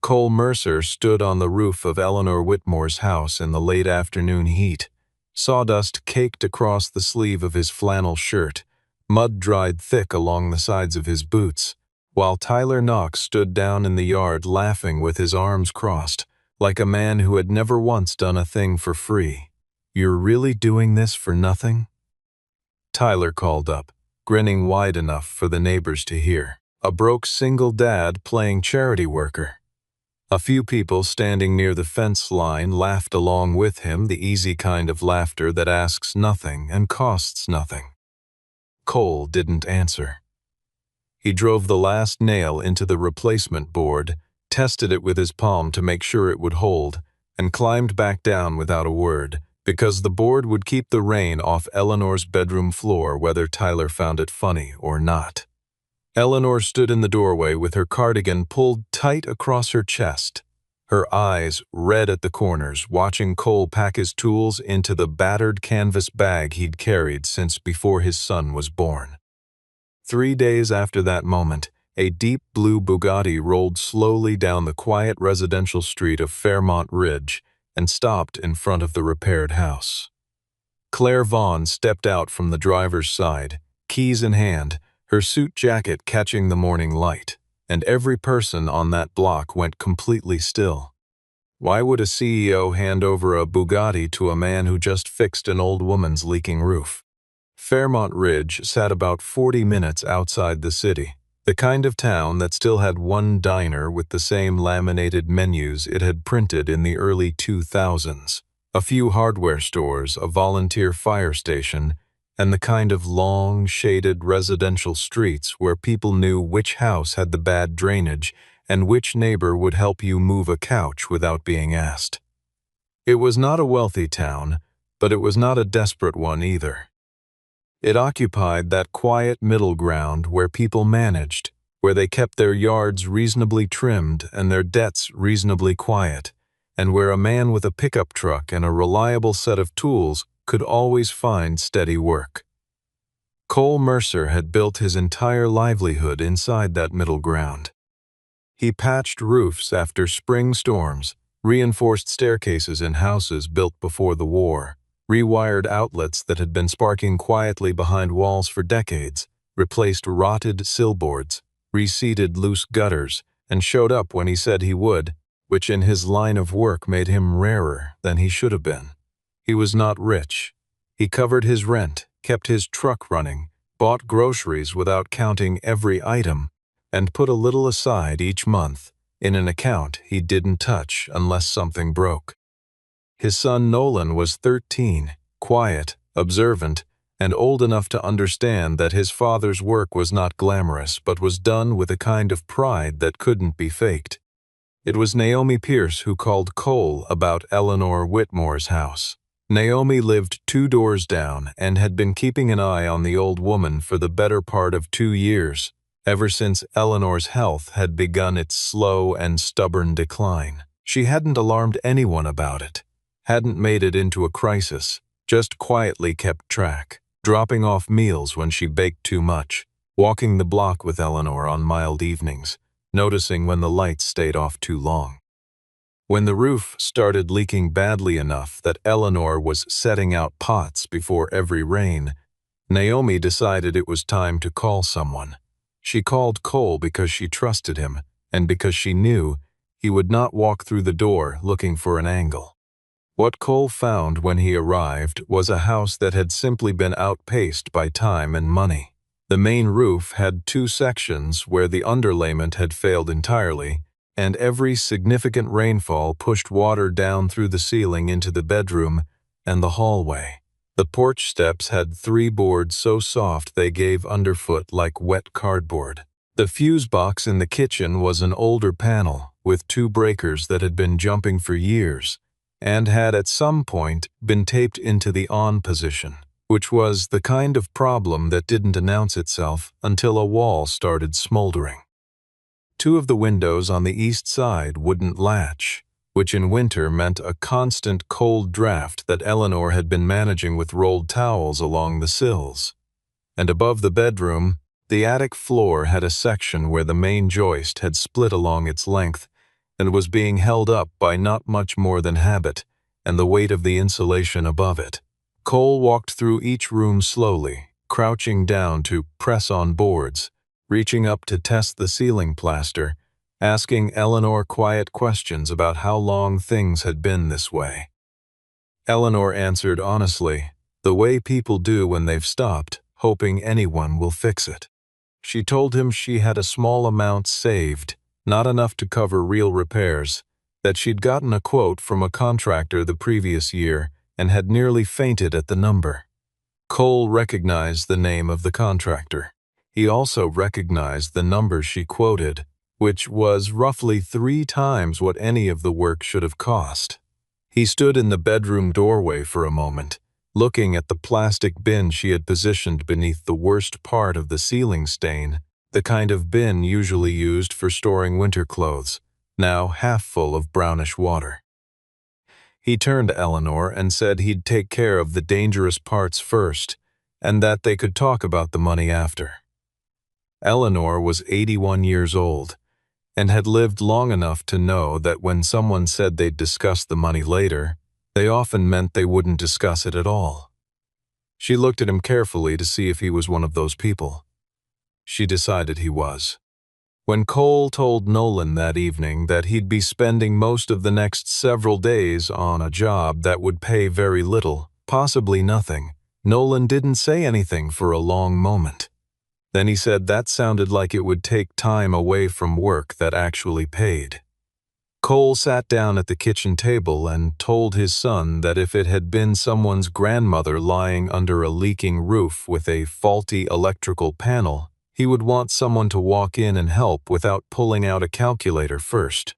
Cole Mercer stood on the roof of Eleanor Whitmore's house in the late afternoon heat. Sawdust caked across the sleeve of his flannel shirt, mud dried thick along the sides of his boots, while Tyler Knox stood down in the yard laughing with his arms crossed, like a man who had never once done a thing for free. "You're really doing this for nothing?" Tyler called up, grinning wide enough for the neighbors to hear. A broke single dad playing charity worker. A few people standing near the fence line laughed along with him, the easy kind of laughter that asks nothing and costs nothing. Cole didn't answer. He drove the last nail into the replacement board, tested it with his palm to make sure it would hold, and climbed back down without a word, because the board would keep the rain off Eleanor's bedroom floor whether Tyler found it funny or not. Eleanor stood in the doorway with her cardigan pulled tight across her chest, her eyes red at the corners, watching Cole pack his tools into the battered canvas bag he'd carried since before his son was born. 3 days after that moment, a deep blue Bugatti rolled slowly down the quiet residential street of Fairmont Ridge and stopped in front of the repaired house. Claire Vaughn stepped out from the driver's side, keys in hand, her suit jacket catching the morning light, and every person on that block went completely still. Why would a CEO hand over a Bugatti to a man who just fixed an old woman's leaking roof? Fairmont Ridge sat about 40 minutes outside the city, the kind of town that still had one diner with the same laminated menus it had printed in the early 2000s, a few hardware stores, a volunteer fire station, and the kind of long, shaded residential streets where people knew which house had the bad drainage and which neighbor would help you move a couch without being asked. It was not a wealthy town, but it was not a desperate one either. It occupied that quiet middle ground where people managed, where they kept their yards reasonably trimmed and their debts reasonably quiet, and where a man with a pickup truck and a reliable set of tools could always find steady work. Cole Mercer had built his entire livelihood inside that middle ground. He patched roofs after spring storms, reinforced staircases in houses built before the war, rewired outlets that had been sparking quietly behind walls for decades, replaced rotted sillboards, reseeded loose gutters, and showed up when he said he would, which in his line of work made him rarer than he should have been. He was not rich. He covered his rent, kept his truck running, bought groceries without counting every item, and put a little aside each month in an account he didn't touch unless something broke. His son Nolan was 13, quiet, observant, and old enough to understand that his father's work was not glamorous but was done with a kind of pride that couldn't be faked. It was Naomi Pierce who called Cole about Eleanor Whitmore's house. Naomi lived 2 doors down and had been keeping an eye on the old woman for the better part of 2 years, ever since Eleanor's health had begun its slow and stubborn decline. She hadn't alarmed anyone about it, hadn't made it into a crisis, just quietly kept track, dropping off meals when she baked too much, walking the block with Eleanor on mild evenings, noticing when the lights stayed off too long. When the roof started leaking badly enough that Eleanor was setting out pots before every rain, Naomi decided it was time to call someone. She called Cole because she trusted him, and because she knew he would not walk through the door looking for an angle. What Cole found when he arrived was a house that had simply been outpaced by time and money. The main roof had 2 sections where the underlayment had failed entirely, and every significant rainfall pushed water down through the ceiling into the bedroom and the hallway. The porch steps had 3 boards so soft they gave underfoot like wet cardboard. The fuse box in the kitchen was an older panel with 2 breakers that had been jumping for years and had at some point been taped into the on position, which was the kind of problem that didn't announce itself until a wall started smoldering. 2 of the windows on the east side wouldn't latch, which in winter meant a constant cold draft that Eleanor had been managing with rolled towels along the sills. And above the bedroom, the attic floor had a section where the main joist had split along its length, and was being held up by not much more than habit and the weight of the insulation above it. Cole walked through each room slowly, crouching down to press on boards, reaching up to test the ceiling plaster, asking Eleanor quiet questions about how long things had been this way. Eleanor answered honestly, the way people do when they've stopped, hoping anyone will fix it. She told him she had a small amount saved, not enough to cover real repairs, that she'd gotten a quote from a contractor the previous year and had nearly fainted at the number. Cole recognized the name of the contractor. He also recognized the number she quoted, which was roughly 3 times what any of the work should have cost. He stood in the bedroom doorway for a moment, looking at the plastic bin she had positioned beneath the worst part of the ceiling stain, the kind of bin usually used for storing winter clothes, now half full of brownish water. He turned to Eleanor and said he'd take care of the dangerous parts first, and that they could talk about the money after. Eleanor was 81 years old, and had lived long enough to know that when someone said they'd discuss the money later, they often meant they wouldn't discuss it at all. She looked at him carefully to see if he was one of those people. She decided he was. When Cole told Nolan that evening that he'd be spending most of the next several days on a job that would pay very little, possibly nothing, Nolan didn't say anything for a long moment. Then he said that sounded like it would take time away from work that actually paid. Cole sat down at the kitchen table and told his son that if it had been someone's grandmother lying under a leaking roof with a faulty electrical panel, he would want someone to walk in and help without pulling out a calculator first.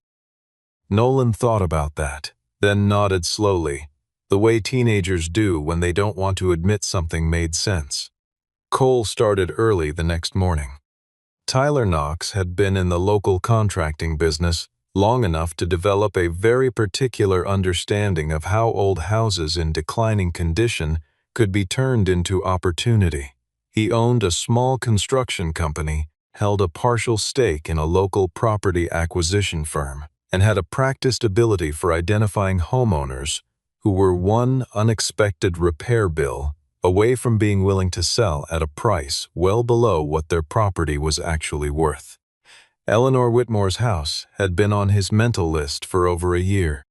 Nolan thought about that, then nodded slowly, the way teenagers do when they don't want to admit something made sense. Cole started early the next morning. Tyler Knox had been in the local contracting business long enough to develop a very particular understanding of how old houses in declining condition could be turned into opportunity. He owned a small construction company, held a partial stake in a local property acquisition firm, and had a practiced ability for identifying homeowners who were one unexpected repair bill away from being willing to sell at a price well below what their property was actually worth. Eleanor Whitmore's house had been on his mental list for over a year.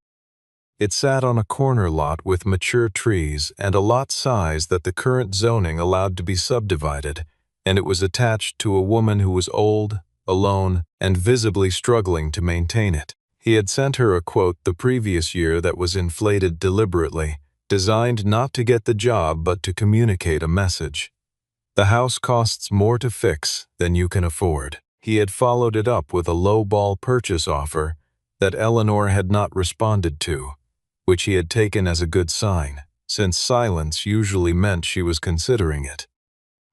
It sat on a corner lot with mature trees and a lot size that the current zoning allowed to be subdivided, and it was attached to a woman who was old, alone, and visibly struggling to maintain it. He had sent her a quote the previous year that was inflated deliberately, designed not to get the job but to communicate a message. The house costs more to fix than you can afford. He had followed it up with a low-ball purchase offer that Eleanor had not responded to, which he had taken as a good sign, since silence usually meant she was considering it.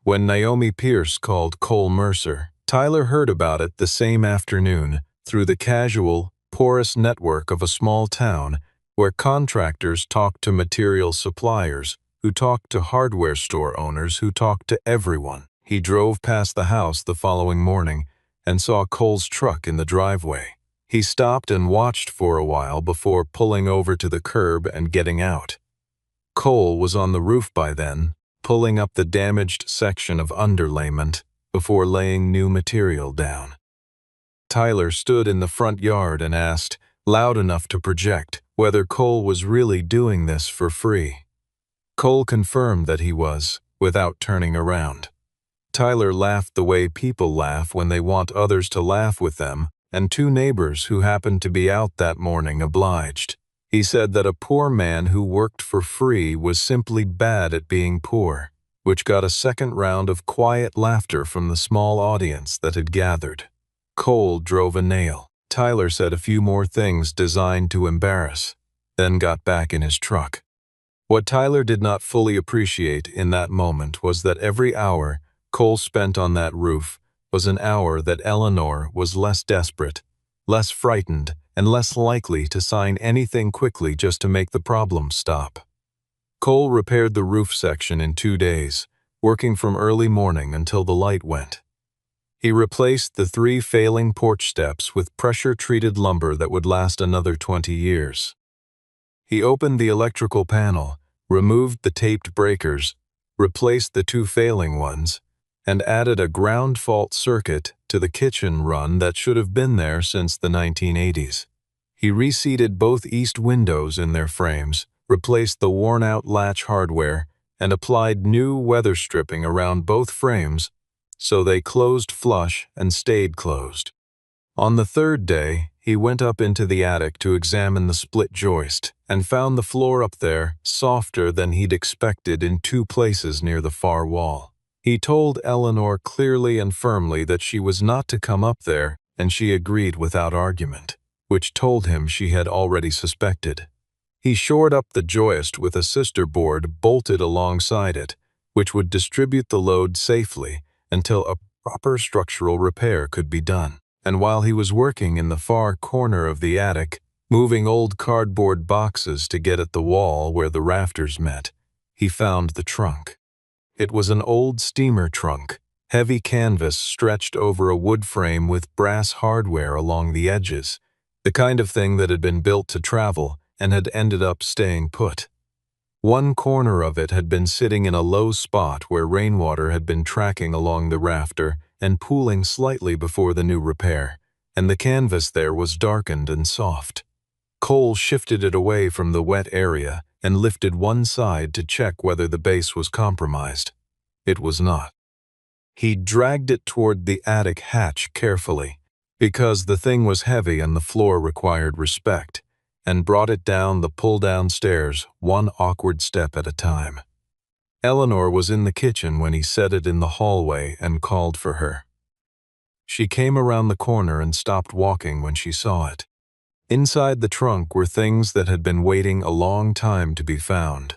When Naomi Pierce called Cole Mercer, Tyler heard about it the same afternoon through the casual, porous network of a small town where contractors talked to material suppliers, who talked to hardware store owners, who talked to everyone. He drove past the house the following morning and saw Cole's truck in the driveway. He stopped and watched for a while before pulling over to the curb and getting out. Cole was on the roof by then, pulling up the damaged section of underlayment before laying new material down. Tyler stood in the front yard and asked, loud enough to project, whether Cole was really doing this for free. Cole confirmed that he was, without turning around. Tyler laughed the way people laugh when they want others to laugh with them, and 2 neighbors who happened to be out that morning obliged. He said that a poor man who worked for free was simply bad at being poor, which got a second round of quiet laughter from the small audience that had gathered. Cole drove a nail. Tyler said a few more things designed to embarrass, then got back in his truck. What Tyler did not fully appreciate in that moment was that every hour Cole spent on that roof was an hour that Eleanor was less desperate, less frightened, and less likely to sign anything quickly just to make the problem stop. Cole repaired the roof section in 2 days, working from early morning until the light went. He replaced the 3 failing porch steps with pressure-treated lumber that would last another 20 years. He opened the electrical panel, removed the taped breakers, replaced the 2 failing ones, and added a ground fault circuit to the kitchen run that should have been there since the 1980s. He reseated both east windows in their frames, replaced the worn-out latch hardware, and applied new weather stripping around both frames so they closed flush and stayed closed. On the 3rd day, he went up into the attic to examine the split joist and found the floor up there softer than he'd expected in 2 places near the far wall. He told Eleanor clearly and firmly that she was not to come up there, and she agreed without argument, which told him she had already suspected. He shored up the joist with a sister board bolted alongside it, which would distribute the load safely until a proper structural repair could be done. And while he was working in the far corner of the attic, moving old cardboard boxes to get at the wall where the rafters met, he found the trunk. It was an old steamer trunk, heavy canvas stretched over a wood frame with brass hardware along the edges, the kind of thing that had been built to travel and had ended up staying put. One corner of it had been sitting in a low spot where rainwater had been tracking along the rafter and pooling slightly before the new repair, and the canvas there was darkened and soft. Cole shifted it away from the wet area and lifted one side to check whether the base was compromised. It was not. He dragged it toward the attic hatch carefully, because the thing was heavy and the floor required respect, and brought it down the pull-down stairs, one awkward step at a time. Eleanor was in the kitchen when he set it in the hallway and called for her. She came around the corner and stopped walking when she saw it. Inside the trunk were things that had been waiting a long time to be found.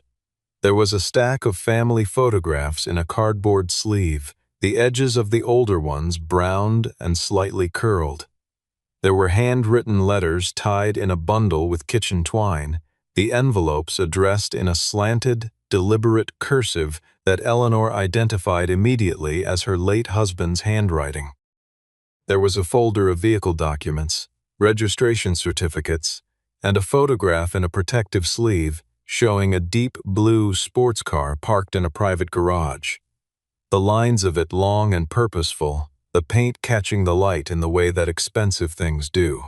There was a stack of family photographs in a cardboard sleeve, the edges of the older ones browned and slightly curled. There were handwritten letters tied in a bundle with kitchen twine, the envelopes addressed in a slanted, deliberate cursive that Eleanor identified immediately as her late husband's handwriting. There was a folder of vehicle documents, registration certificates, and a photograph in a protective sleeve showing a deep blue sports car parked in a private garage. The lines of it long and purposeful, the paint catching the light in the way that expensive things do.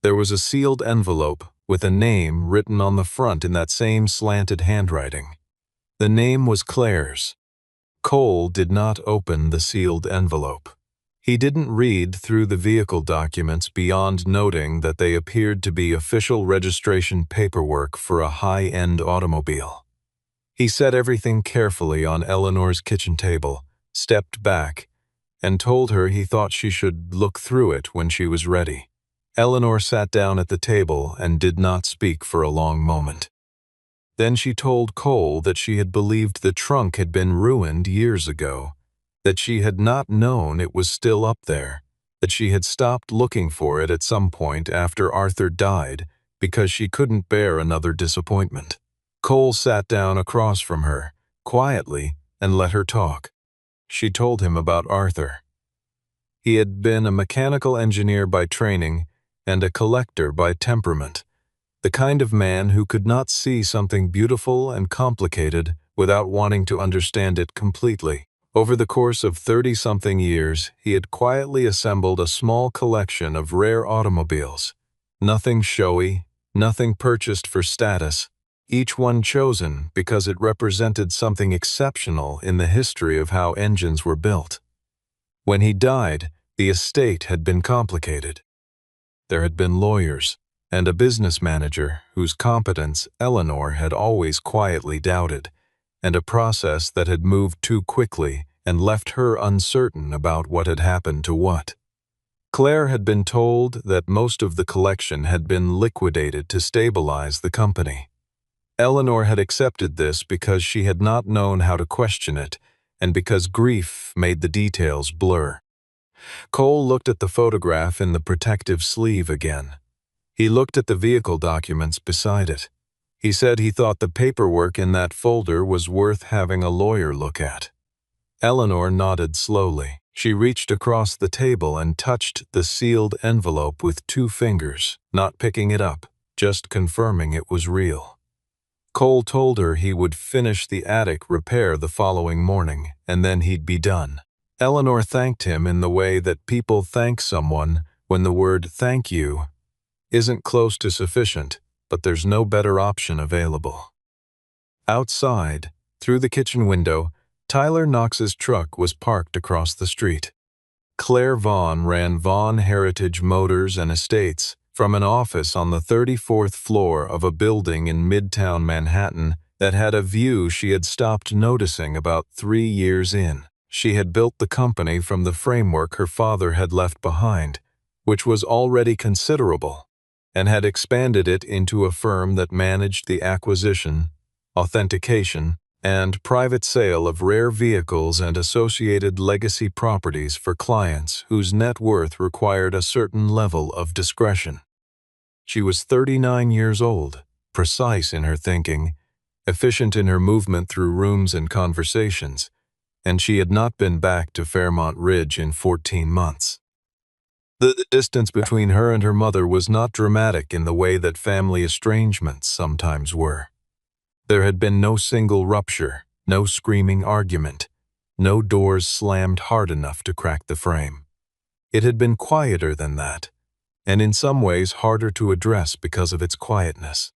There was a sealed envelope with a name written on the front in that same slanted handwriting. The name was Claire's. Cole did not open the sealed envelope. He didn't read through the vehicle documents beyond noting that they appeared to be official registration paperwork for a high-end automobile. He set everything carefully on Eleanor's kitchen table, stepped back, and told her he thought she should look through it when she was ready. Eleanor sat down at the table and did not speak for a long moment. Then she told Cole that she had believed the trunk had been ruined years ago, that she had not known it was still up there, that she had stopped looking for it at some point after Arthur died because she couldn't bear another disappointment. Cole sat down across from her, quietly, and let her talk. She told him about Arthur. He had been a mechanical engineer by training and a collector by temperament, the kind of man who could not see something beautiful and complicated without wanting to understand it completely. Over the course of 30-something years, he had quietly assembled a small collection of rare automobiles, nothing showy, nothing purchased for status, each one chosen because it represented something exceptional in the history of how engines were built. When he died, the estate had been complicated. There had been lawyers and a business manager whose competence Eleanor had always quietly doubted, and a process that had moved too quickly and left her uncertain about what had happened to what. Claire had been told that most of the collection had been liquidated to stabilize the company. Eleanor had accepted this because she had not known how to question it, and because grief made the details blur. Cole looked at the photograph in the protective sleeve again. He looked at the vehicle documents beside it. He said he thought the paperwork in that folder was worth having a lawyer look at. Eleanor nodded slowly. She reached across the table and touched the sealed envelope with 2 fingers, not picking it up, just confirming it was real. Cole told her he would finish the attic repair the following morning, and then he'd be done. Eleanor thanked him in the way that people thank someone when the word "thank you" isn't close to sufficient, but there's no better option available. Outside, through the kitchen window, Tyler Knox's truck was parked across the street. Claire Vaughn ran Vaughn Heritage Motors and Estates from an office on the 34th floor of a building in Midtown Manhattan that had a view she had stopped noticing about 3 years in. She had built the company from the framework her father had left behind, which was already considerable, and had expanded it into a firm that managed the acquisition, authentication, and private sale of rare vehicles and associated legacy properties for clients whose net worth required a certain level of discretion. She was 39 years old, precise in her thinking, efficient in her movement through rooms and conversations, and she had not been back to Fairmont Ridge in 14 months. The distance between her and her mother was not dramatic in the way that family estrangements sometimes were. There had been no single rupture, no screaming argument, no doors slammed hard enough to crack the frame. It had been quieter than that, and in some ways harder to address because of its quietness.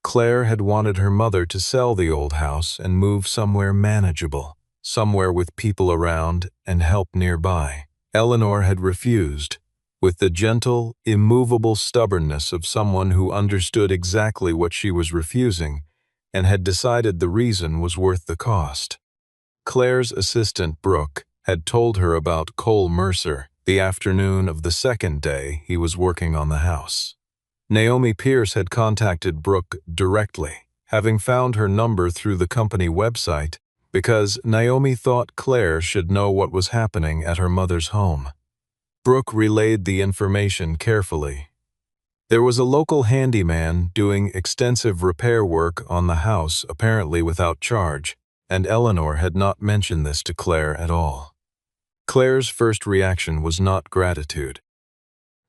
Claire had wanted her mother to sell the old house and move somewhere manageable, somewhere with people around and help nearby. Eleanor had refused, with the gentle, immovable stubbornness of someone who understood exactly what she was refusing and had decided the reason was worth the cost. Claire's assistant, Brooke, had told her about Cole Mercer the afternoon of the second day he was working on the house. Naomi Pierce had contacted Brooke directly, having found her number through the company website, because Naomi thought Claire should know what was happening at her mother's home. Brooke relayed the information carefully. There was a local handyman doing extensive repair work on the house, apparently without charge, and Eleanor had not mentioned this to Claire at all. Claire's first reaction was not gratitude.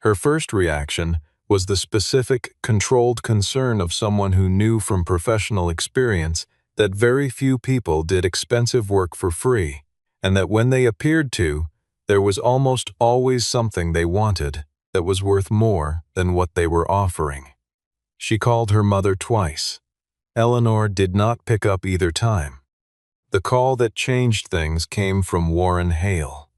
Her first reaction was the specific, controlled concern of someone who knew from professional experience that very few people did expensive work for free, and that when they appeared to, there was almost always something they wanted that was worth more than what they were offering. She called her mother twice. Eleanor did not pick up either time. The call that changed things came from Warren Hale.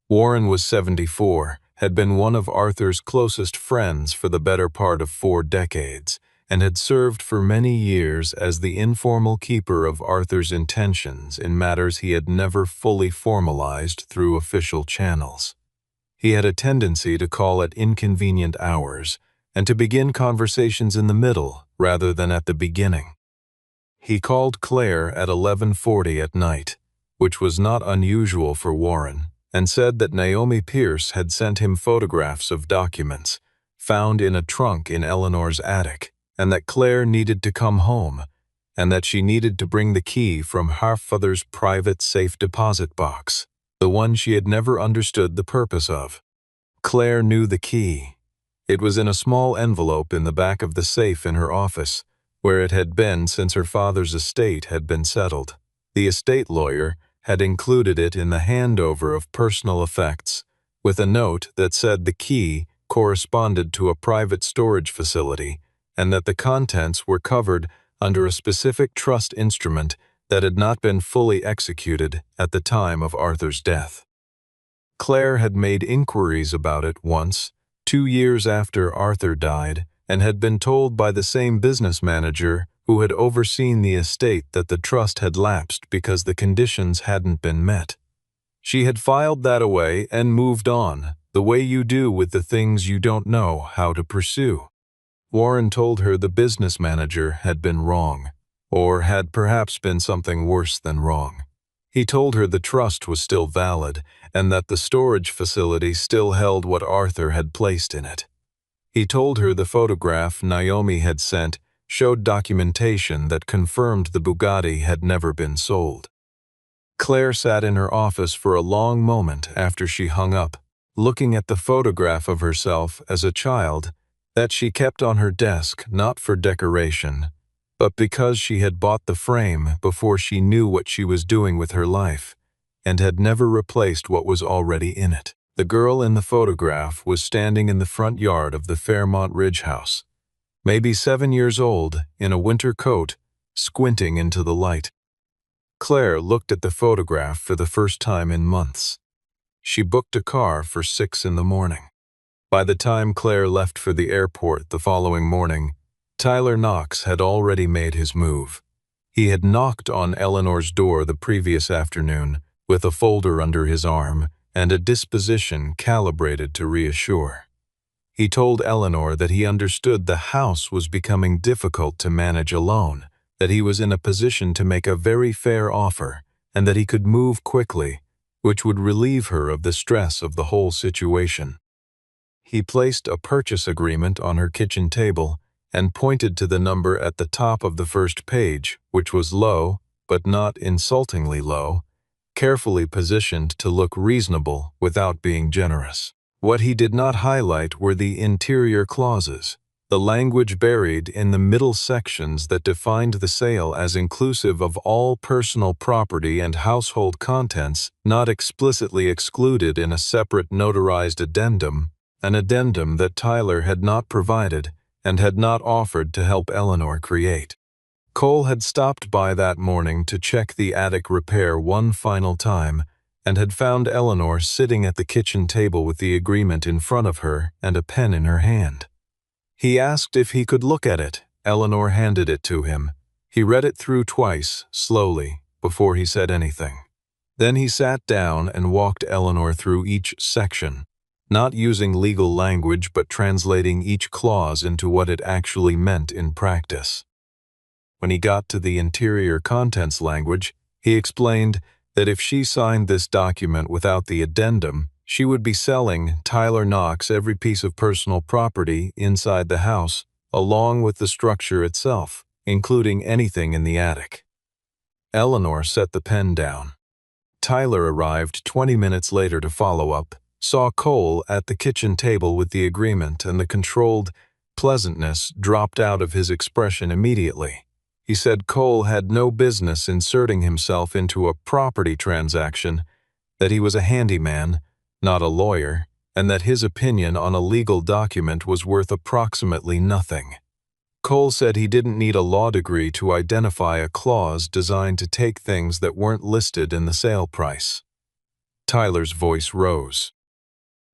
Warren was 74, had been one of Arthur's closest friends for the better part of 4 decades, and had served for many years as the informal keeper of Arthur's intentions in matters he had never fully formalized through official channels. He had a tendency to call at inconvenient hours and to begin conversations in the middle rather than at the beginning. He called Claire at 11:40 at night, which was not unusual for Warren, and said that Naomi Pierce had sent him photographs of documents found in a trunk in Eleanor's attic, and that Claire needed to come home, and that she needed to bring the key from her father's private safe deposit box, the one she had never understood the purpose of. Claire knew the key. It was in a small envelope in the back of the safe in her office, where it had been since her father's estate had been settled. The estate lawyer had included it in the handover of personal effects, with a note that said the key corresponded to a private storage facility and that the contents were covered under a specific trust instrument that had not been fully executed at the time of Arthur's death. Claire had made inquiries about it once, 2 years after Arthur died, and had been told by the same business manager who had overseen the estate that the trust had lapsed because the conditions hadn't been met. She had filed that away and moved on, the way you do with the things you don't know how to pursue. Warren told her the business manager had been wrong, or had perhaps been something worse than wrong. He told her the trust was still valid and that the storage facility still held what Arthur had placed in it. He told her the photograph Naomi had sent showed documentation that confirmed the Bugatti had never been sold. Claire sat in her office for a long moment after she hung up, looking at the photograph of herself as a child that she kept on her desk not for decoration, but because she had bought the frame before she knew what she was doing with her life, and had never replaced what was already in it. The girl in the photograph was standing in the front yard of the Fairmont Ridge house, maybe 7 years old, in a winter coat, squinting into the light. Claire looked at the photograph for the first time in months. She booked a car for 6 in the morning. By the time Claire left for the airport the following morning, Tyler Knox had already made his move. He had knocked on Eleanor's door the previous afternoon with a folder under his arm and a disposition calibrated to reassure. He told Eleanor that he understood the house was becoming difficult to manage alone, that he was in a position to make a very fair offer, and that he could move quickly, which would relieve her of the stress of the whole situation. He placed a purchase agreement on her kitchen table and pointed to the number at the top of the first page, which was low, but not insultingly low, carefully positioned to look reasonable without being generous. What he did not highlight were the interior clauses, the language buried in the middle sections that defined the sale as inclusive of all personal property and household contents not explicitly excluded in a separate notarized addendum, an addendum that Tyler had not provided and had not offered to help Eleanor create. Cole had stopped by that morning to check the attic repair one final time and had found Eleanor sitting at the kitchen table with the agreement in front of her and a pen in her hand. He asked if he could look at it. Eleanor handed it to him. He read it through twice, slowly, before he said anything. Then he sat down and walked Eleanor through each section, not using legal language but translating each clause into what it actually meant in practice. When he got to the interior contents language, he explained that if she signed this document without the addendum, she would be selling Tyler Knox every piece of personal property inside the house, along with the structure itself, including anything in the attic. Eleanor set the pen down. Tyler arrived 20 minutes later to follow up, saw Cole at the kitchen table with the agreement, and the controlled pleasantness dropped out of his expression immediately. He said Cole had no business inserting himself into a property transaction, that he was a handyman, not a lawyer, and that his opinion on a legal document was worth approximately nothing. Cole said he didn't need a law degree to identify a clause designed to take things that weren't listed in the sale price. Tyler's voice rose.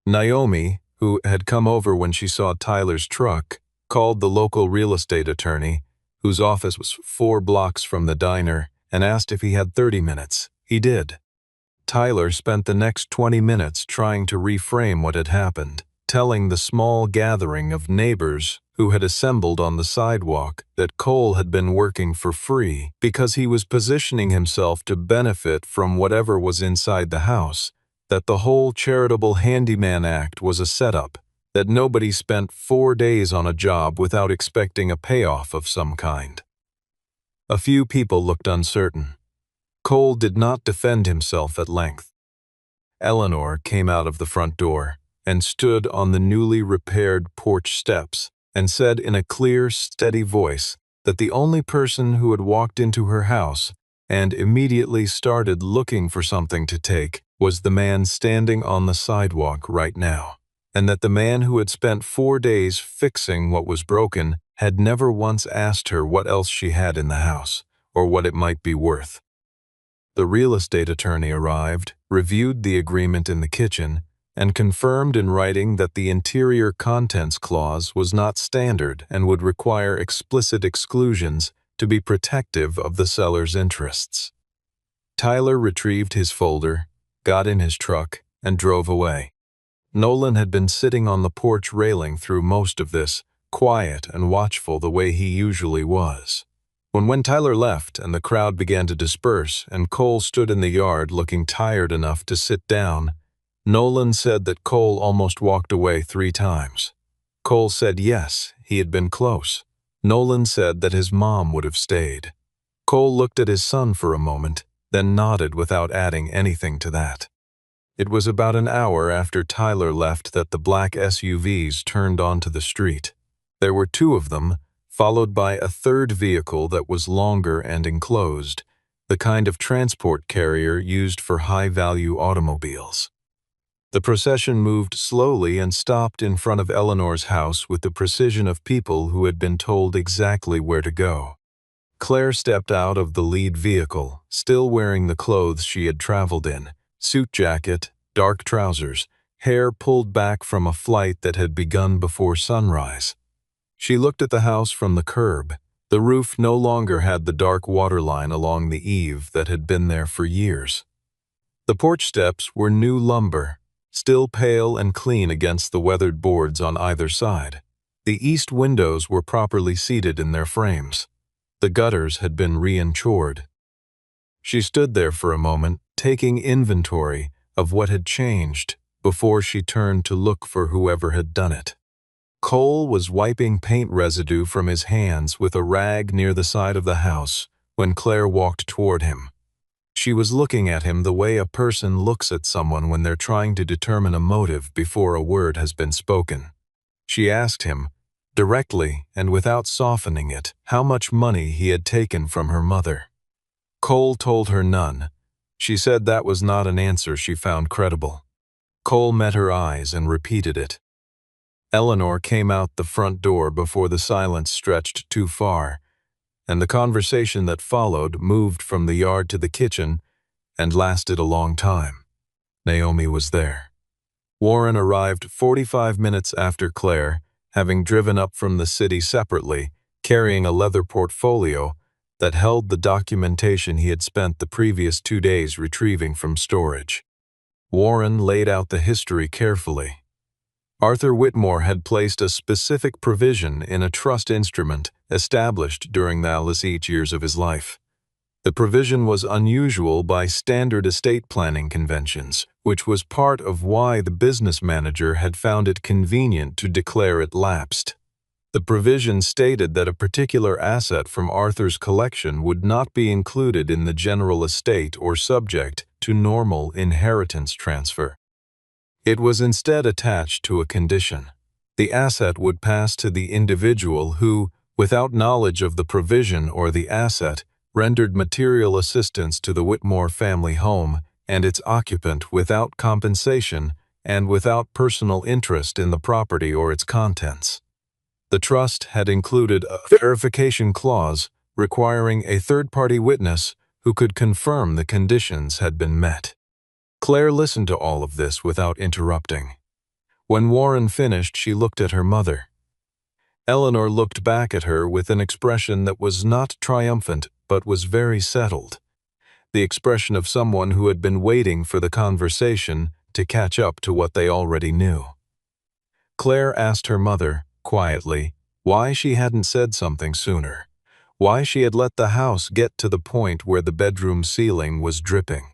Naomi, who had come over when she saw Tyler's truck, called the local real estate attorney, whose office was 4 blocks from the diner, and asked if he had 30 minutes. He did. Tyler spent the next 20 minutes trying to reframe what had happened, telling the small gathering of neighbors who had assembled on the sidewalk that Cole had been working for free because he was positioning himself to benefit from whatever was inside the house, that the whole charitable handyman act was a setup, that nobody spent 4 days on a job without expecting a payoff of some kind. A few people looked uncertain. Cole did not defend himself at length. Eleanor came out of the front door and stood on the newly repaired porch steps and said in a clear, steady voice that the only person who had walked into her house and immediately started looking for something to take was the man standing on the sidewalk right now, and that the man who had spent 4 days fixing what was broken had never once asked her what else she had in the house or what it might be worth. The real estate attorney arrived, reviewed the agreement in the kitchen, and confirmed in writing that the interior contents clause was not standard and would require explicit exclusions to be protective of the seller's interests. Tyler retrieved his folder, got in his truck, and drove away. Nolan had been sitting on the porch railing through most of this, quiet and watchful the way he usually was. When Tyler left and the crowd began to disperse and Cole stood in the yard looking tired enough to sit down, Nolan said that Cole almost walked away 3 times. Cole said yes, he had been close. Nolan said that his mom would have stayed. Cole looked at his son for a moment, then nodded without adding anything to that. It was about an hour after Tyler left that the black SUVs turned onto the street. There were two of them, followed by a third vehicle that was longer and enclosed, the kind of transport carrier used for high-value automobiles. The procession moved slowly and stopped in front of Eleanor's house with the precision of people who had been told exactly where to go. Claire stepped out of the lead vehicle, still wearing the clothes she had traveled in, suit jacket, dark trousers, hair pulled back from a flight that had begun before sunrise. She looked at the house from the curb. The roof no longer had the dark waterline along the eave that had been there for years. The porch steps were new lumber, still pale and clean against the weathered boards on either side. The east windows were properly seated in their frames. The gutters had been re-insured. She stood there for a moment, taking inventory of what had changed before she turned to look for whoever had done it. Cole was wiping paint residue from his hands with a rag near the side of the house when Claire walked toward him. She was looking at him the way a person looks at someone when they're trying to determine a motive before a word has been spoken. She asked him, directly and without softening it, how much money he had taken from her mother. Cole told her none. She said that was not an answer she found credible. Cole met her eyes and repeated it. Eleanor came out the front door before the silence stretched too far, and the conversation that followed moved from the yard to the kitchen and lasted a long time. Naomi was there. Warren arrived 45 minutes after Claire, having driven up from the city separately, carrying a leather portfolio that held the documentation he had spent the previous 2 days retrieving from storage. Warren laid out the history carefully. Arthur Whitmore had placed a specific provision in a trust instrument established during the last years of his life. The provision was unusual by standard estate planning conventions, which was part of why the business manager had found it convenient to declare it lapsed. The provision stated that a particular asset from Arthur's collection would not be included in the general estate or subject to normal inheritance transfer. It was instead attached to a condition. The asset would pass to the individual who, without knowledge of the provision or the asset, rendered material assistance to the Whitmore family home and its occupant without compensation and without personal interest in the property or its contents. The trust had included a verification clause requiring a third-party witness who could confirm the conditions had been met. Claire listened to all of this without interrupting. When Warren finished, she looked at her mother. Eleanor looked back at her with an expression that was not triumphant but was very settled, the expression of someone who had been waiting for the conversation to catch up to what they already knew. Claire asked her mother, quietly, why she hadn't said something sooner, why she had let the house get to the point where the bedroom ceiling was dripping.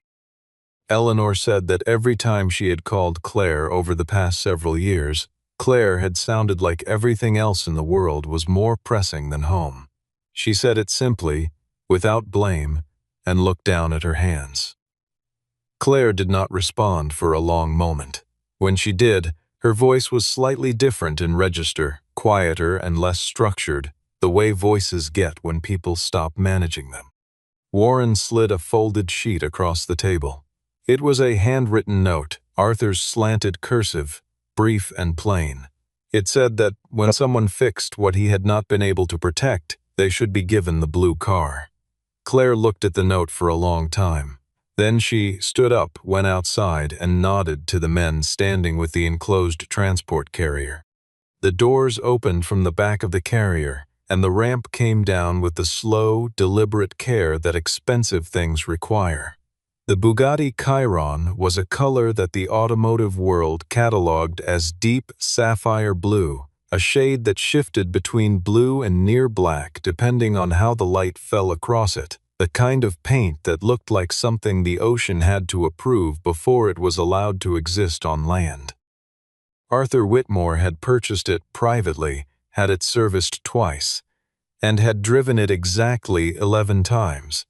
Eleanor said that every time she had called Claire over the past several years, Claire had sounded like everything else in the world was more pressing than home. She said it simply, without blame, and looked down at her hands. Claire did not respond for a long moment. When she did, her voice was slightly different in register, quieter and less structured, the way voices get when people stop managing them. Warren slid a folded sheet across the table. It was a handwritten note, Arthur's slanted cursive, brief and plain. It said that when someone fixed what he had not been able to protect, they should be given the blue car. Claire looked at the note for a long time. Then she stood up, went outside, and nodded to the men standing with the enclosed transport carrier. The doors opened from the back of the carrier, and the ramp came down with the slow, deliberate care that expensive things require. The Bugatti Chiron was a color that the automotive world cataloged as deep sapphire blue, a shade that shifted between blue and near black depending on how the light fell across it, the kind of paint that looked like something the ocean had to approve before it was allowed to exist on land. Arthur Whitmore had purchased it privately, had it serviced twice, and had driven it exactly 11 times.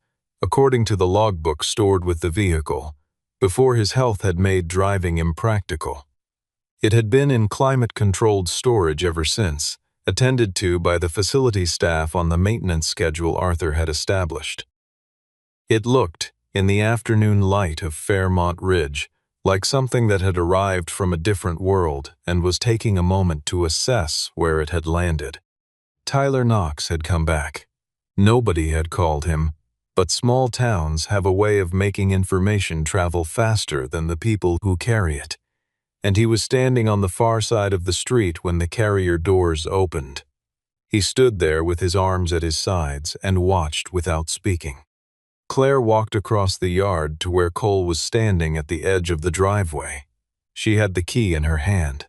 according to the logbook stored with the vehicle, before his health had made driving impractical. It had been in climate-controlled storage ever since, attended to by the facility staff on the maintenance schedule Arthur had established. It looked, in the afternoon light of Fairmont Ridge, like something that had arrived from a different world and was taking a moment to assess where it had landed. Tyler Knox had come back. Nobody had called him, but small towns have a way of making information travel faster than the people who carry it, and he was standing on the far side of the street when the carrier doors opened. He stood there with his arms at his sides and watched without speaking. Claire walked across the yard to where Cole was standing at the edge of the driveway. She had the key in her hand.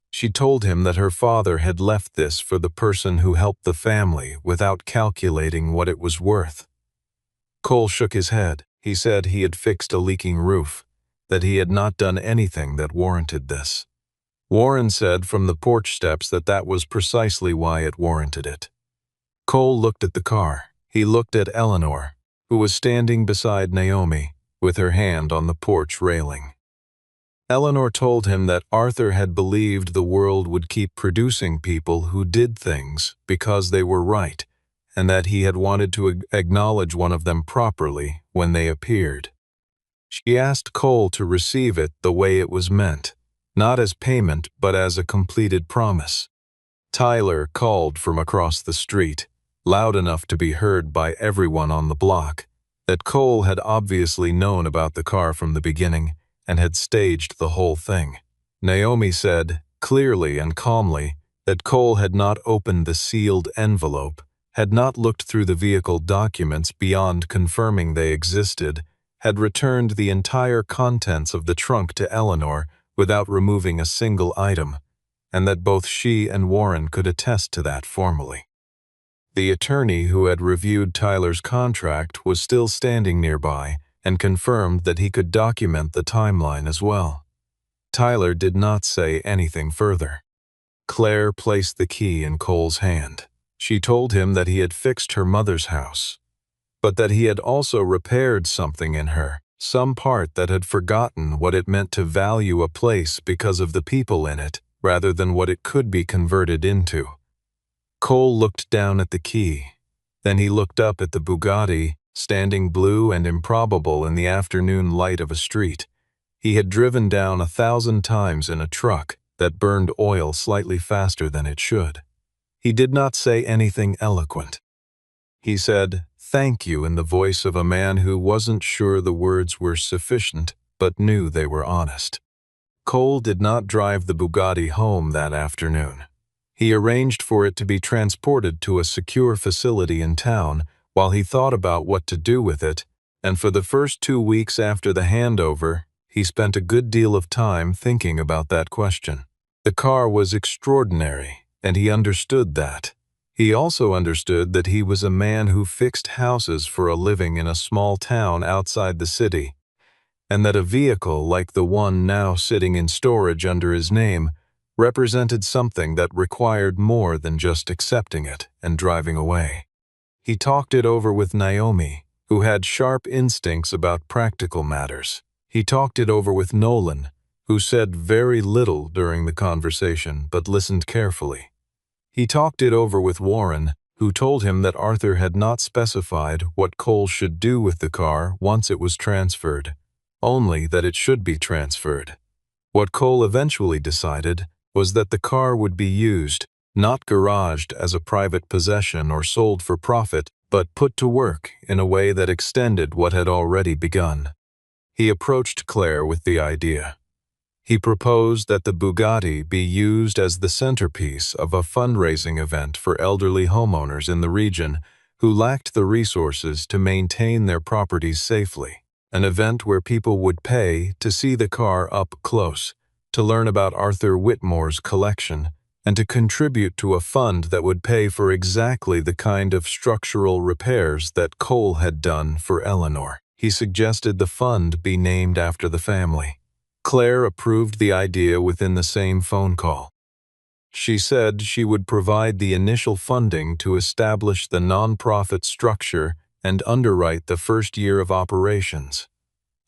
She told him that her father had left this for the person who helped the family without calculating what it was worth. Cole shook his head. He said he had fixed a leaking roof, that he had not done anything that warranted this. Warren said from the porch steps that that was precisely why it warranted it. Cole looked at the car. He looked at Eleanor, who was standing beside Naomi, with her hand on the porch railing. Eleanor told him that Arthur had believed the world would keep producing people who did things because they were right, and that he had wanted to acknowledge one of them properly when they appeared. She asked Cole to receive it the way it was meant, not as payment but as a completed promise. Tyler called from across the street, loud enough to be heard by everyone on the block, that Cole had obviously known about the car from the beginning and had staged the whole thing. Naomi said, clearly and calmly, that Cole had not opened the sealed envelope, had not looked through the vehicle documents beyond confirming they existed, had returned the entire contents of the trunk to Eleanor without removing a single item, and that both she and Warren could attest to that formally. The attorney who had reviewed Tyler's contract was still standing nearby and confirmed that he could document the timeline as well. Tyler did not say anything further. Claire placed the key in Cole's hand. She told him that he had fixed her mother's house, but that he had also repaired something in her, some part that had forgotten what it meant to value a place because of the people in it, rather than what it could be converted into. Cole looked down at the key. Then he looked up at the Bugatti, standing blue and improbable in the afternoon light of a street he had driven down 1,000 times in a truck that burned oil slightly faster than it should. He did not say anything eloquent. He said, "Thank you," in the voice of a man who wasn't sure the words were sufficient, but knew they were honest. Cole did not drive the Bugatti home that afternoon. He arranged for it to be transported to a secure facility in town while he thought about what to do with it, and for the first 2 weeks after the handover, he spent a good deal of time thinking about that question. The car was extraordinary, and he understood that. He also understood that he was a man who fixed houses for a living in a small town outside the city, and that a vehicle like the one now sitting in storage under his name represented something that required more than just accepting it and driving away. He talked it over with Naomi, who had sharp instincts about practical matters. He talked it over with Nolan, who said very little during the conversation but listened carefully. He talked it over with Warren, who told him that Arthur had not specified what Cole should do with the car once it was transferred, only that it should be transferred. What Cole eventually decided was that the car would be used, not garaged as a private possession or sold for profit, but put to work in a way that extended what had already begun. He approached Claire with the idea. He proposed that the Bugatti be used as the centerpiece of a fundraising event for elderly homeowners in the region who lacked the resources to maintain their properties safely, an event where people would pay to see the car up close, to learn about Arthur Whitmore's collection, and to contribute to a fund that would pay for exactly the kind of structural repairs that Cole had done for Eleanor. He suggested the fund be named after the family. Claire approved the idea within the same phone call. She said she would provide the initial funding to establish the nonprofit structure and underwrite the first year of operations,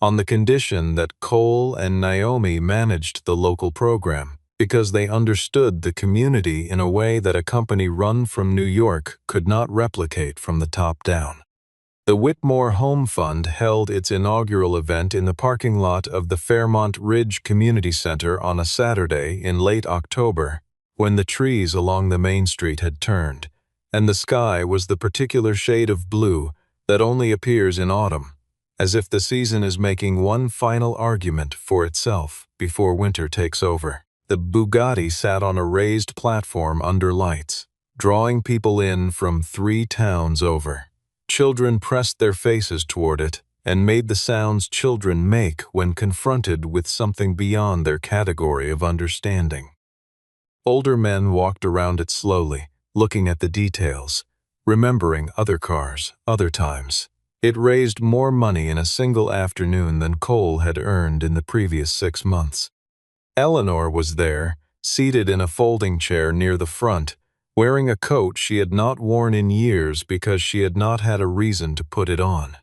on the condition that Cole and Naomi managed the local program, because they understood the community in a way that a company run from New York could not replicate from the top down. The Whitmore Home Fund held its inaugural event in the parking lot of the Fairmont Ridge Community Center on a Saturday in late October, when the trees along the main street had turned, and the sky was the particular shade of blue that only appears in autumn, as if the season is making one final argument for itself before winter takes over. The Bugatti sat on a raised platform under lights, drawing people in from 3 towns over. Children pressed their faces toward it and made the sounds children make when confronted with something beyond their category of understanding. Older men walked around it slowly, looking at the details, remembering other cars, other times. It raised more money in a single afternoon than Cole had earned in the previous 6 months. Eleanor was there, seated in a folding chair near the front, wearing a coat she had not worn in years because she had not had a reason to put it on.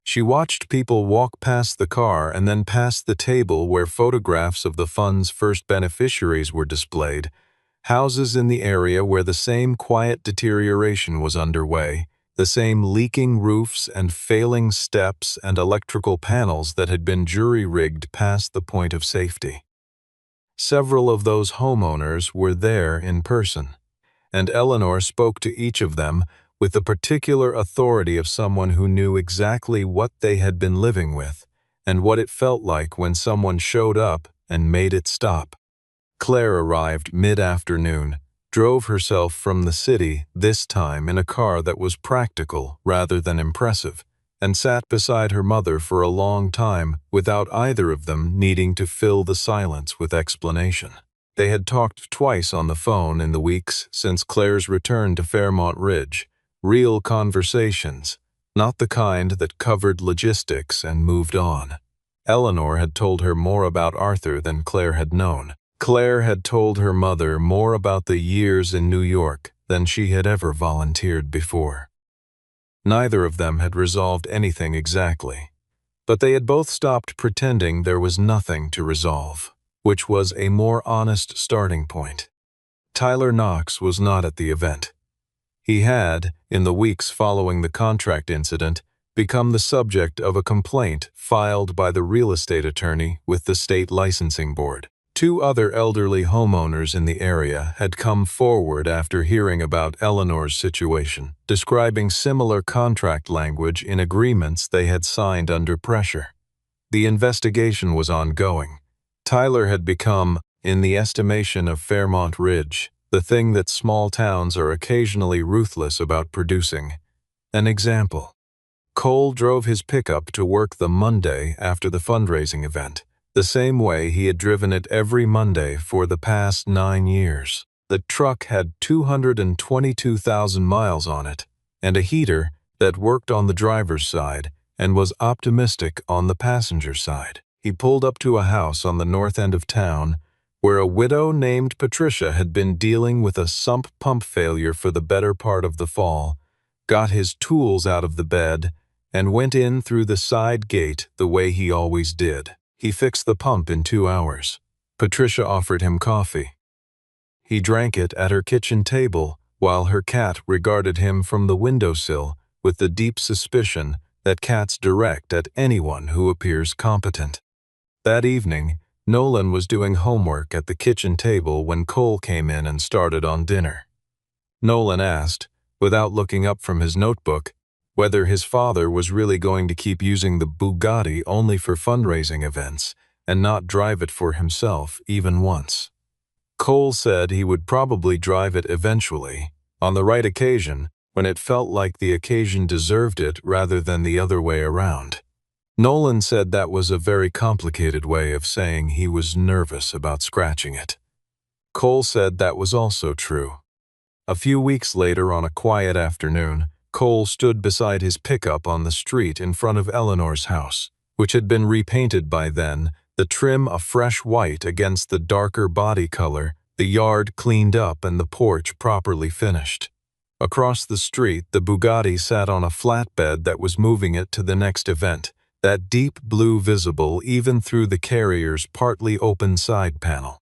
She watched people walk past the car and then past the table where photographs of the fund's first beneficiaries were displayed, houses in the area where the same quiet deterioration was underway, the same leaking roofs and failing steps and electrical panels that had been jury-rigged past the point of safety. Several of those homeowners were there in person, and Eleanor spoke to each of them with the particular authority of someone who knew exactly what they had been living with and what it felt like when someone showed up and made it stop. Claire arrived mid-afternoon, drove herself from the city, this time in a car that was practical rather than impressive, and sat beside her mother for a long time without either of them needing to fill the silence with explanation. They had talked twice on the phone in the weeks since Claire's return to Fairmont Ridge, real conversations, not the kind that covered logistics and moved on. Eleanor had told her more about Arthur than Claire had known. Claire had told her mother more about the years in New York than she had ever volunteered before. Neither of them had resolved anything exactly, but they had both stopped pretending there was nothing to resolve, which was a more honest starting point. Tyler Knox was not at the event. He had, in the weeks following the contract incident, become the subject of a complaint filed by the real estate attorney with the state licensing board. 2 other elderly homeowners in the area had come forward after hearing about Eleanor's situation, describing similar contract language in agreements they had signed under pressure. The investigation was ongoing. Tyler had become, in the estimation of Fairmont Ridge, the thing that small towns are occasionally ruthless about producing, an example. Cole drove his pickup to work the Monday after the fundraising event, the same way he had driven it every Monday for the past 9 years. The truck had 222,000 miles on it, and a heater that worked on the driver's side and was optimistic on the passenger side. He pulled up to a house on the north end of town where a widow named Patricia had been dealing with a sump pump failure for the better part of the fall, got his tools out of the bed, and went in through the side gate the way he always did. He fixed the pump in 2 hours. Patricia offered him coffee. He drank it at her kitchen table while her cat regarded him from the windowsill with the deep suspicion that cats direct at anyone who appears competent. That evening, Nolan was doing homework at the kitchen table when Cole came in and started on dinner. Nolan asked, without looking up from his notebook, whether his father was really going to keep using the Bugatti only for fundraising events and not drive it for himself even once. Cole said he would probably drive it eventually, on the right occasion, when it felt like the occasion deserved it rather than the other way around. Nolan said that was a very complicated way of saying he was nervous about scratching it. Cole said that was also true. A few weeks later, on a quiet afternoon, Cole stood beside his pickup on the street in front of Eleanor's house, which had been repainted by then, the trim a fresh white against the darker body color, the yard cleaned up and the porch properly finished. Across the street, the Bugatti sat on a flatbed that was moving it to the next event, that deep blue visible even through the carrier's partly open side panel.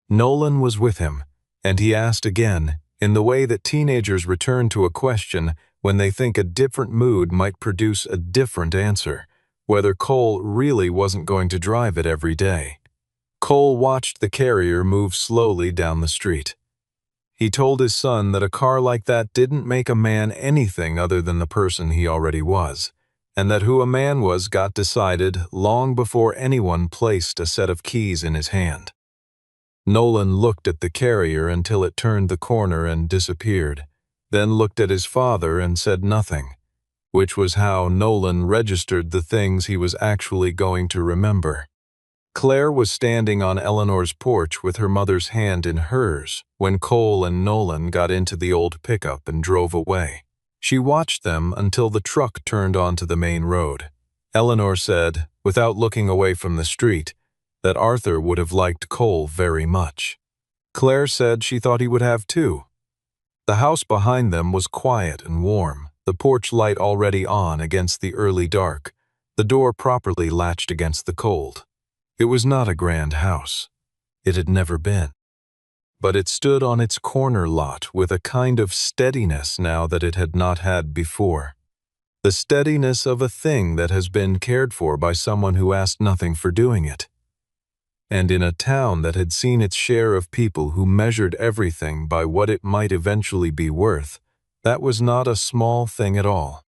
Nolan was with him, and he asked again, in the way that teenagers return to a question when they think a different mood might produce a different answer, whether Cole really wasn't going to drive it every day. Cole watched the carrier move slowly down the street. He told his son that a car like that didn't make a man anything other than the person he already was, and that who a man was got decided long before anyone placed a set of keys in his hand. Nolan looked at the carrier until it turned the corner and disappeared, then looked at his father and said nothing, which was how Nolan registered the things he was actually going to remember. Claire was standing on Eleanor's porch with her mother's hand in hers when Cole and Nolan got into the old pickup and drove away. She watched them until the truck turned onto the main road. Eleanor said, without looking away from the street, that Arthur would have liked Cole very much. Claire said she thought he would have too. The house behind them was quiet and warm, the porch light already on against the early dark, the door properly latched against the cold. It was not a grand house. It had never been. But it stood on its corner lot with a kind of steadiness now that it had not had before. The steadiness of a thing that has been cared for by someone who asked nothing for doing it. And in a town that had seen its share of people who measured everything by what it might eventually be worth, that was not a small thing at all.